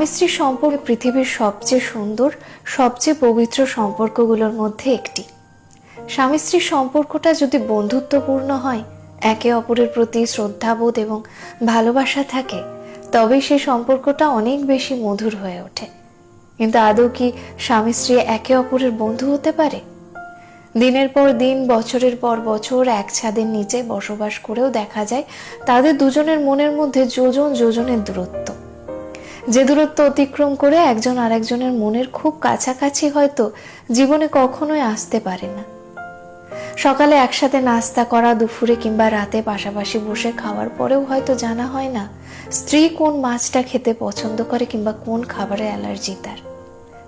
স্ত্রী সম্পর্ক পৃথিবীর সবচেয়ে সুন্দর, সবচেয়ে পবিত্র সম্পর্কগুলোর মধ্যে একটি। স্বামী স্ত্রীর সম্পর্কটা যদি বন্ধুত্বপূর্ণ হয়, একে অপরের প্রতি শ্রদ্ধাবোধ এবং ভালোবাসা থাকে, তবেই সেই সম্পর্কটা অনেক বেশি মধুর হয়ে ওঠে। কিন্তু আদৌ কি স্বামী স্ত্রী একে অপরের বন্ধু হতে পারে? দিনের পর দিন, বছরের পর বছর এক ছাদের নিচে বসবাস করেও দেখা যায় তাদের দুজনের মনের মধ্যে যোজন যোজনের দূরত্ব। যে দূরত্ব অতিক্রম করে একজন আরেকজনের মনের খুব কাছাকাছি হয়তো জীবনে কখনোই আসতে পারে না। সকালে একসাথে নাস্তা করা, দুপুরে কিংবা রাতে পাশাপাশি বসে খাওয়ার পরেও হয়তো জানা হয় না স্ত্রী কোন মাছটা খেতে পছন্দ করে কিংবা কোন খাবারে অ্যালার্জি তার।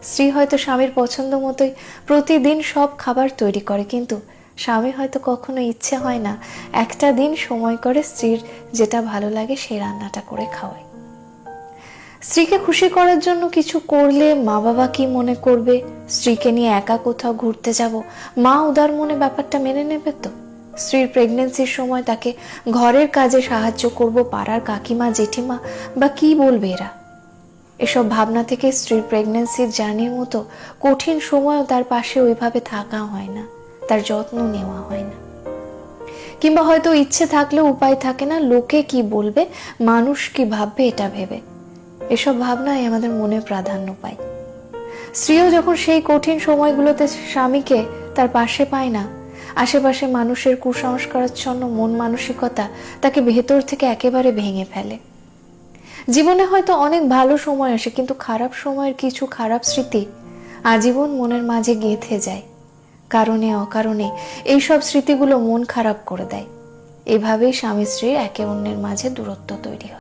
স্ত্রী হয়তো স্বামীর পছন্দ মতোই প্রতিদিন সব খাবার তৈরি করে, কিন্তু স্বামী হয়তো কখনো ইচ্ছে হয় না একটা দিন সময় করে স্ত্রীর যেটা ভালো লাগে সেই রান্নাটা করে খাওয়ায়। স্ত্রীকে খুশি করার জন্য কিছু করলে মা বাবা কি মনে করবে? স্ত্রীকে নিয়ে একা কোথাও ঘুরতে যাব, মা উদার মনে ব্যাপারটা মেনে নেবে তো? স্ত্রীর প্রেগনেন্সির সময় তাকে ঘরের কাজে সাহায্য করব, পাড়ার কাকিমা জেঠিমা বা কি বলবে এরা? এসব ভাবনা থেকে স্ত্রীর প্রেগনেন্সির জার্নির মতো কঠিন সময়ও তার পাশে ওইভাবে থাকা হয় না, তার যত্ন নেওয়া হয় না। কিংবা হয়তো ইচ্ছে থাকলেও উপায় থাকে না, লোকে কি বলবে, মানুষ কি ভাববে এটা ভেবে। এসব ভাবনাই আমাদের মনে প্রাধান্য পায়। স্ত্রীও যখন সেই কঠিন সময়গুলোতে স্বামীকে তার পাশে পায় না, আশেপাশে মানুষের কুসংস্কারাচ্ছন্ন মন মানসিকতা তাকে ভেতর থেকে একেবারে ভেঙে ফেলে। জীবনে হয়তো অনেক ভালো সময় আসে, কিন্তু খারাপ সময়ের কিছু খারাপ স্মৃতি আজীবন মনের মাঝে গেঁথে যায়। কারণে অকারণে এইসব স্মৃতিগুলো মন খারাপ করে দেয়। এভাবেই স্বামী স্ত্রীর একে অন্যের মাঝে দূরত্ব তৈরি হয়।